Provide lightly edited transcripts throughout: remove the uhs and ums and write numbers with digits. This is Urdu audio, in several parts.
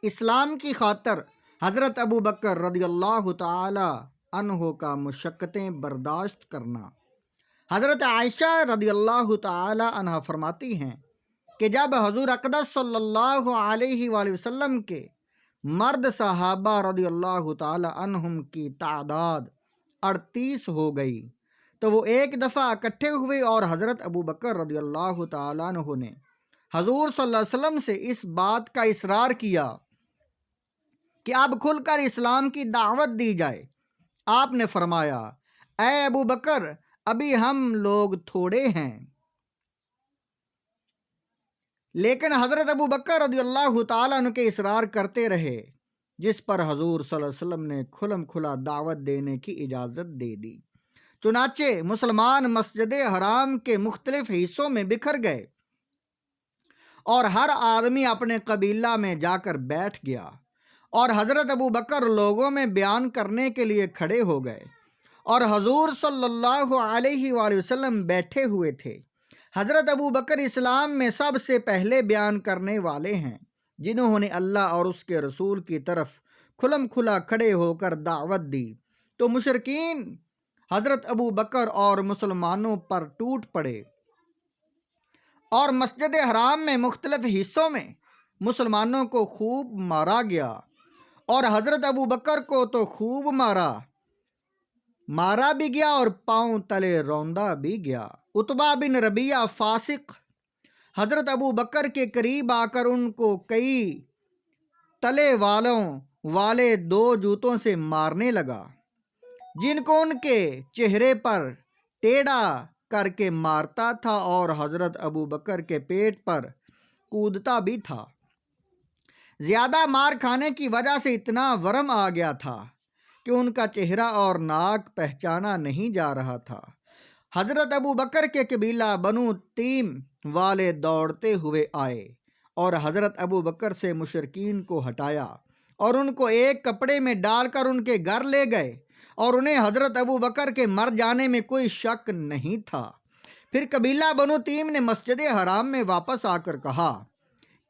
اسلام کی خاطر حضرت ابو بکر رضی اللہ تعالی عنہ کا مشقتیں برداشت کرنا۔ حضرت عائشہ رضی اللہ تعالی عنہ فرماتی ہیں کہ جب حضور اقدس صلی اللہ علیہ وآلہ وسلم کے مرد صحابہ رضی اللہ تعالی عنہم کی تعداد 38 ہو گئی تو وہ ایک دفعہ اکٹھے ہوئے اور حضرت ابو بکر رضی اللہ تعالی عنہ نے حضور صلی اللہ علیہ وسلم سے اس بات کا اصرار کیا کہ اب کھل کر اسلام کی دعوت دی جائے۔ آپ نے فرمایا، اے ابو بکر، ابھی ہم لوگ تھوڑے ہیں۔ لیکن حضرت ابو بکر رضی اللہ تعالیٰ عنہ کے اصرار کرتے رہے، جس پر حضور صلی اللہ علیہ وسلم نے کھلم کھلا دعوت دینے کی اجازت دے دی۔ چنانچہ مسلمان مسجد حرام کے مختلف حصوں میں بکھر گئے اور ہر آدمی اپنے قبیلہ میں جا کر بیٹھ گیا، اور حضرت ابو بکر لوگوں میں بیان کرنے کے لیے کھڑے ہو گئے، اور حضور صلی اللہ علیہ وآلہ وسلم بیٹھے ہوئے تھے۔ حضرت ابو بکر اسلام میں سب سے پہلے بیان کرنے والے ہیں، جنہوں نے اللہ اور اس کے رسول کی طرف کھلم کھلا کھڑے ہو کر دعوت دی، تو مشرکین حضرت ابو بکر اور مسلمانوں پر ٹوٹ پڑے، اور مسجد حرام میں مختلف حصوں میں مسلمانوں کو خوب مارا گیا، اور حضرت ابو بکر کو تو خوب مارا بھی گیا اور پاؤں تلے روندا بھی گیا۔ عتبہ بن ربیعہ فاسق حضرت ابو بکر کے قریب آ کر ان کو کئی تلے والے 2 جوتوں سے مارنے لگا، جن کو ان کے چہرے پر ٹیڑھا کر کے مارتا تھا، اور حضرت ابو بکر کے پیٹ پر کودتا بھی تھا۔ زیادہ مار کھانے کی وجہ سے اتنا ورم آ گیا تھا کہ ان کا چہرہ اور ناک پہچانا نہیں جا رہا تھا۔ حضرت ابو بکر کے قبیلہ بنو تیم والے دوڑتے ہوئے آئے اور حضرت ابو بکر سے مشرکین کو ہٹایا اور ان کو ایک کپڑے میں ڈال کر ان کے گھر لے گئے، اور انہیں حضرت ابو بکر کے مر جانے میں کوئی شک نہیں تھا۔ پھر قبیلہ بنو تیم نے مسجد حرام میں واپس آ کر کہا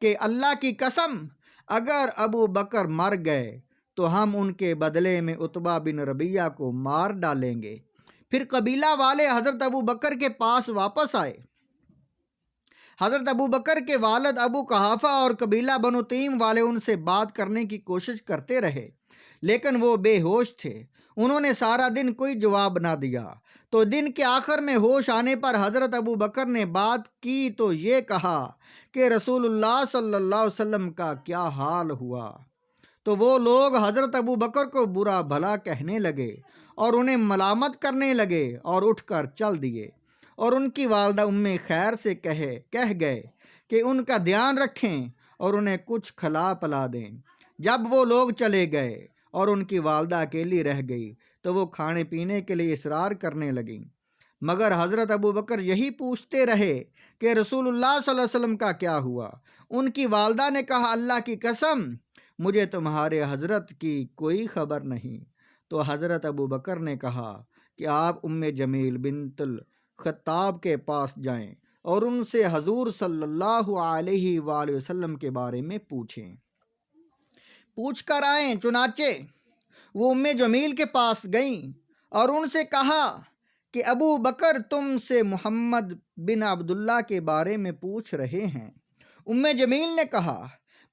کہ اللہ کی قسم، اگر ابو بکر مر گئے تو ہم ان کے بدلے میں عتبہ بن ربیعہ کو مار ڈالیں گے۔ پھر قبیلہ والے حضرت ابو بکر کے پاس واپس آئے۔ حضرت ابو بکر کے والد ابو قحافہ اور قبیلہ بنو تیم والے ان سے بات کرنے کی کوشش کرتے رہے، لیکن وہ بے ہوش تھے۔ انہوں نے سارا دن کوئی جواب نہ دیا، تو دن کے آخر میں ہوش آنے پر حضرت ابو بکر نے بات کی تو یہ کہا کہ رسول اللہ صلی اللہ علیہ وسلم کا کیا حال ہوا؟ تو وہ لوگ حضرت ابو بکر کو برا بھلا کہنے لگے اور انہیں ملامت کرنے لگے اور اٹھ کر چل دیے، اور ان کی والدہ خیر سے کہہ گئے کہ ان کا دھیان رکھیں اور انہیں کچھ کھلا پلا دیں۔ جب وہ لوگ چلے گئے اور ان کی والدہ اکیلی رہ گئی تو وہ کھانے پینے کے لیے اصرار کرنے لگیں، مگر حضرت ابو بکر یہی پوچھتے رہے کہ رسول اللہ صلی اللہ علیہ وسلم کا کیا ہوا؟ ان کی والدہ نے کہا، اللہ کی قسم، مجھے تمہارے حضرت کی کوئی خبر نہیں۔ تو حضرت ابو بکر نے کہا کہ آپ جمیل بنت الخطاب کے پاس جائیں اور ان سے حضور صلی اللہ علیہ وآلہ وسلم کے بارے میں پوچھ کر آئیں۔ چنانچہ وہ جمیل کے پاس گئیں اور ان سے کہا کہ ابو بکر تم سے محمد بن عبداللہ کے بارے میں پوچھ رہے ہیں۔ جمیل نے کہا،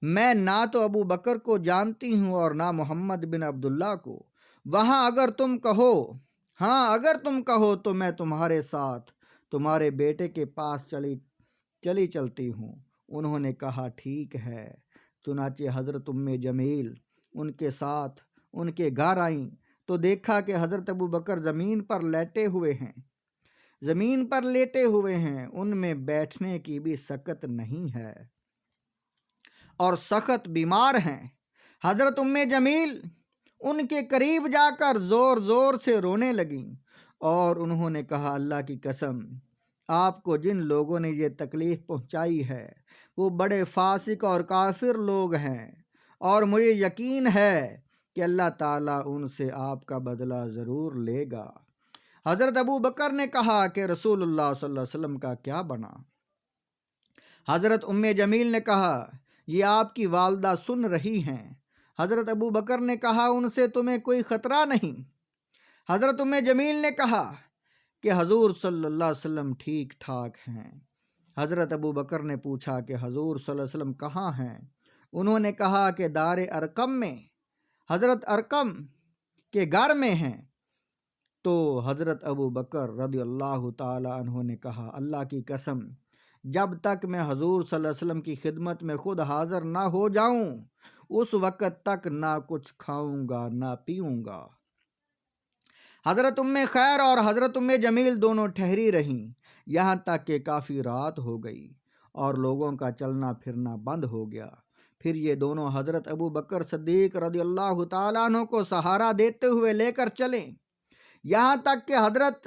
میں نہ تو ابو بکر کو جانتی ہوں اور نہ محمد بن عبداللہ کو۔ اگر تم کہو تو میں تمہارے ساتھ تمہارے بیٹے کے پاس چلتی ہوں۔ انہوں نے کہا، ٹھیک ہے۔ چنانچہ حضرت جمیل ان کے ساتھ ان کے گھر آئیں تو دیکھا کہ حضرت ابو بکر زمین پر لیٹے ہوئے ہیں، ان میں بیٹھنے کی بھی سکت نہیں ہے اور سخت بیمار ہیں۔ حضرت جمیل ان کے قریب جا کر زور زور سے رونے لگیں اور انہوں نے کہا، اللہ کی قسم، آپ کو جن لوگوں نے یہ تکلیف پہنچائی ہے وہ بڑے فاسق اور کافر لوگ ہیں، اور مجھے یقین ہے کہ اللہ تعالیٰ ان سے آپ کا بدلہ ضرور لے گا۔ حضرت ابو بکر نے کہا کہ رسول اللہ صلی اللہ علیہ وسلم کا کیا بنا؟ حضرت جمیل نے کہا یہ آپ کی والدہ سن رہی ہیں۔ حضرت ابو بکر نے کہا ان سے تمہیں کوئی خطرہ نہیں۔ حضرت ام جمیل نے کہا کہ حضور صلی اللہ علیہ وسلم ٹھیک ٹھاک ہیں۔ حضرت ابو بکر نے پوچھا کہ حضور صلی اللہ علیہ وسلم کہاں ہیں؟ انہوں نے کہا کہ دار ارقم میں، حضرت ارقم کے گھر میں ہیں۔ تو حضرت ابو بکر رضی اللہ تعالی عنہ نے کہا اللہ کی قسم، جب تک میں حضور صلی اللہ علیہ وسلم کی خدمت میں خود حاضر نہ ہو جاؤں اس وقت تک نہ کچھ کھاؤں گا نہ پیوں گا۔ حضرت ام خیر اور حضرت ام جمیل دونوں ٹھہری رہیں یہاں تک کہ کافی رات ہو گئی اور لوگوں کا چلنا پھرنا بند ہو گیا۔ پھر یہ دونوں حضرت ابو بکر صدیق رضی اللہ تعالیٰ عنہ کو سہارا دیتے ہوئے لے کر چلے، یہاں تک کہ حضرت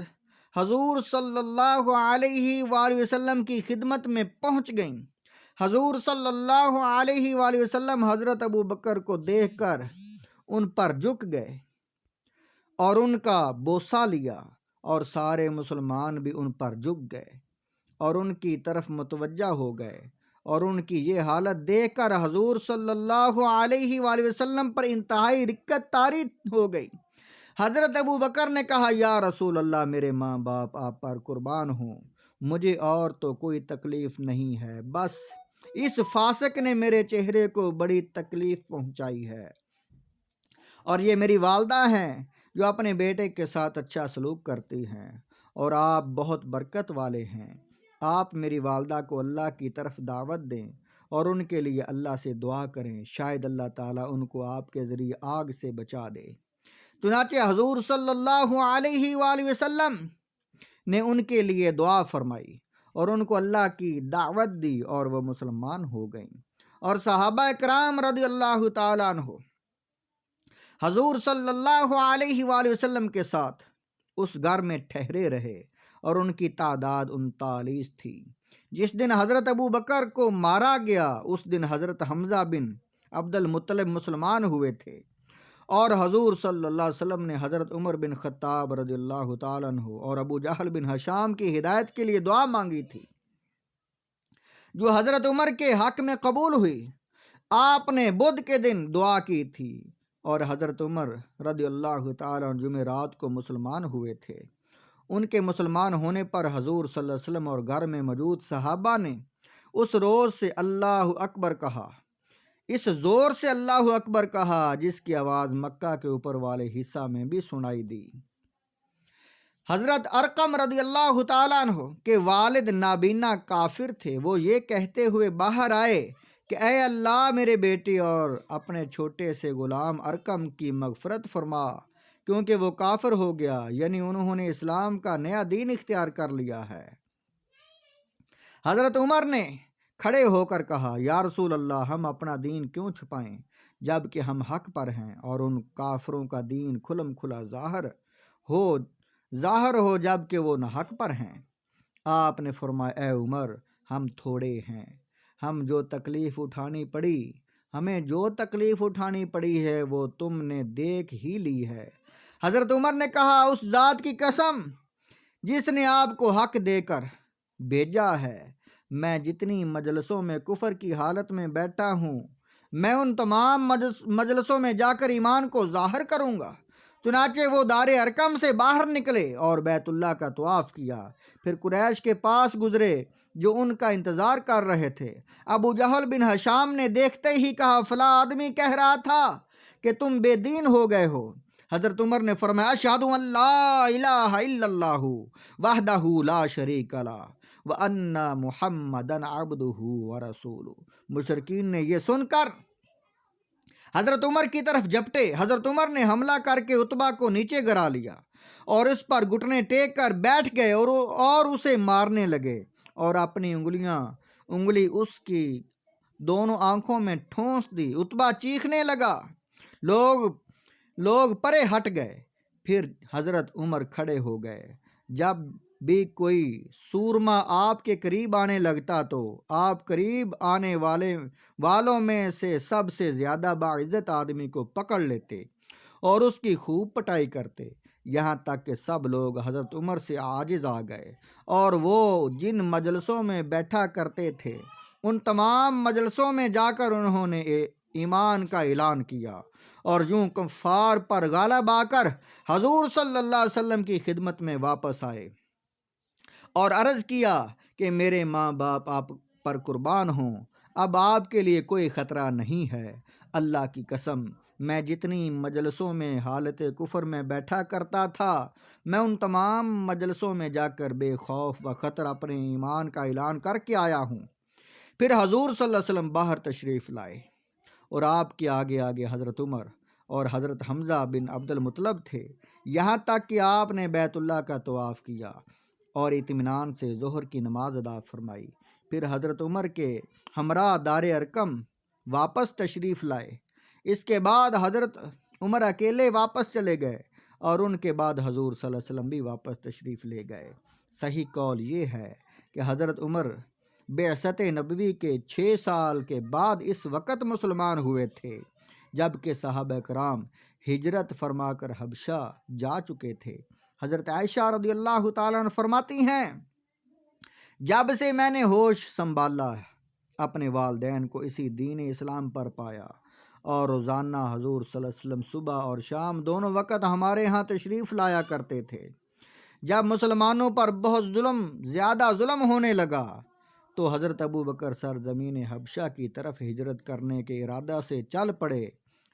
حضور صلی اللہ علیہ وآلہ وسلم کی خدمت میں پہنچ گئیں۔ حضور صلی اللہ علیہ وآلہ وسلم حضرت ابو بکر کو دیکھ کر ان پر جھک گئے اور ان کا بوسہ لیا، اور سارے مسلمان بھی ان پر جھک گئے اور ان کی طرف متوجہ ہو گئے، اور ان کی یہ حالت دیکھ کر حضور صلی اللہ علیہ وآلہ وسلم پر انتہائی رقت طاری ہو گئی۔ حضرت ابو بکر نے کہا یا رسول اللہ، میرے ماں باپ آپ پر قربان ہوں، مجھے اور تو کوئی تکلیف نہیں ہے، بس اس فاسق نے میرے چہرے کو بڑی تکلیف پہنچائی ہے، اور یہ میری والدہ ہیں جو اپنے بیٹے کے ساتھ اچھا سلوک کرتی ہیں، اور آپ بہت برکت والے ہیں۔ آپ میری والدہ کو اللہ کی طرف دعوت دیں اور ان کے لیے اللہ سے دعا کریں، شاید اللہ تعالیٰ ان کو آپ کے ذریعے آگ سے بچا دے۔ چنانچہ حضور صلی اللہ علیہ وآلہ وسلم نے ان کے لیے دعا فرمائی اور ان کو اللہ کی دعوت دی اور وہ مسلمان ہو گئیں، اور صحابہ کرام رضی اللہ تعالیٰ عنہ حضور صلی اللہ علیہ وآلہ وسلم کے ساتھ اس گھر میں ٹھہرے رہے، اور ان کی تعداد 39 تھی۔ جس دن حضرت ابو بکر کو مارا گیا اس دن حضرت حمزہ بن عبد المطلب مسلمان ہوئے تھے، اور حضور صلی اللہ علیہ وسلم نے حضرت عمر بن خطاب رضی اللہ تعالیٰ عنہ اور ابو جہل بن ہشام کی ہدایت کے لیے دعا مانگی تھی، جو حضرت عمر کے حق میں قبول ہوئی۔ آپ نے بدھ کے دن دعا کی تھی، اور حضرت عمر رضی اللہ تعالیٰ عنہ جمعرات کو مسلمان ہوئے تھے۔ ان کے مسلمان ہونے پر حضور صلی اللہ علیہ وسلم اور گھر میں موجود صحابہ نے اس روز سے اللہ اکبر کہا، اس زور سے اللہ اکبر کہا جس کی آواز مکہ کے اوپر والے حصہ میں بھی سنائی دی۔ حضرت ارقم رضی اللہ تعالیٰ عنہ کے والد نابینا کافر تھے، وہ یہ کہتے ہوئے باہر آئے کہ اے اللہ میرے بیٹے اور اپنے چھوٹے سے غلام ارقم کی مغفرت فرما، کیونکہ وہ کافر ہو گیا، یعنی انہوں نے اسلام کا نیا دین اختیار کر لیا ہے۔ حضرت عمر نے کھڑے ہو کر کہا یا رسول اللہ، ہم اپنا دین کیوں چھپائیں جب کہ ہم حق پر ہیں، اور ان کافروں کا دین کھلم کھلا ظاہر ہو جب کہ وہ نہ حق پر ہیں۔ آپ نے فرمایا اے عمر، ہم تھوڑے ہیں، ہمیں جو تکلیف اٹھانی پڑی ہے وہ تم نے دیکھ ہی لی ہے۔ حضرت عمر نے کہا اس ذات کی قسم جس نے آپ کو حق دے کر بھیجا ہے، میں جتنی مجلسوں میں کفر کی حالت میں بیٹھا ہوں میں ان تمام مجلسوں میں جا کر ایمان کو ظاہر کروں گا۔ چنانچہ وہ دار ارقم سے باہر نکلے اور بیت اللہ کا طواف کیا، پھر قریش کے پاس گزرے جو ان کا انتظار کر رہے تھے۔ ابو جہل بن ہشام نے دیکھتے ہی کہا فلاں آدمی کہہ رہا تھا کہ تم بے دین ہو گئے ہو۔ حضرت عمر نے فرمایا اشہد ان لا الہ الا اللہ وحدہ لا شریک لہ وان محمدًا عبدہ ورسولہ۔ مشرکین نے یہ سن کر حضرت عمر کی طرف جھپٹے۔ حضرت عمر نے حملہ کر کے عتبہ کو نیچے گرا لیا اور اس پر گھٹنے ٹیک کر بیٹھ گئے اور اسے مارنے لگے، اور اپنی انگلی اس کی دونوں آنکھوں میں ٹھونس دی۔ عتبہ چیخنے لگا، لوگ پرے ہٹ گئے۔ پھر حضرت عمر کھڑے ہو گئے۔ جب بھی کوئی سورما آپ کے قریب آنے لگتا تو آپ قریب آنے والوں میں سے سب سے زیادہ باعزت آدمی کو پکڑ لیتے اور اس کی خوب پٹائی کرتے، یہاں تک کہ سب لوگ حضرت عمر سے عاجز آ گئے، اور وہ جن مجلسوں میں بیٹھا کرتے تھے ان تمام مجلسوں میں جا کر انہوں نے ایمان کا اعلان کیا اور یوں کفار پر غالب آ کر حضور صلی اللہ علیہ وسلم کی خدمت میں واپس آئے اور عرض کیا کہ میرے ماں باپ آپ پر قربان ہوں، اب آپ کے لیے کوئی خطرہ نہیں ہے۔ اللہ کی قسم، میں جتنی مجلسوں میں حالت کفر میں بیٹھا کرتا تھا، میں ان تمام مجلسوں میں جا کر بے خوف و خطر اپنے ایمان کا اعلان کر کے آیا ہوں۔ پھر حضور صلی اللہ علیہ وسلم باہر تشریف لائے اور آپ کے آگے آگے حضرت عمر اور حضرت حمزہ بن عبد المطلب تھے، یہاں تک کہ آپ نے بیت اللہ کا طواف کیا اور اطمینان سے ظہر کی نماز ادا فرمائی۔ پھر حضرت عمر کے ہمراہ دار ارقم واپس تشریف لائے۔ اس کے بعد حضرت عمر اکیلے واپس چلے گئے اور ان کے بعد حضور صلی اللہ علیہ وسلم بھی واپس تشریف لے گئے۔ صحیح قول یہ ہے کہ حضرت عمر بعثت نبوی کے 6 سال کے بعد اس وقت مسلمان ہوئے تھے جبکہ صحابہ کرام ہجرت فرما کر حبشہ جا چکے تھے۔ حضرت عائشہ رضی اللہ تعالیٰ عنہ فرماتی ہیں، جب سے میں نے ہوش سنبھالا اپنے والدین کو اسی دین اسلام پر پایا اور روزانہ حضور صلی اللہ علیہ وسلم صبح اور شام دونوں وقت ہمارے ہاں تشریف لایا کرتے تھے۔ جب مسلمانوں پر بہت زیادہ ظلم ہونے لگا تو حضرت ابو بکر سرزمین حبشہ کی طرف ہجرت کرنے کے ارادہ سے چل پڑے۔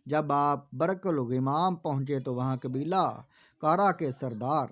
جب آپ برق الغمام پہنچے تو وہاں قبیلہ کارا کے سردار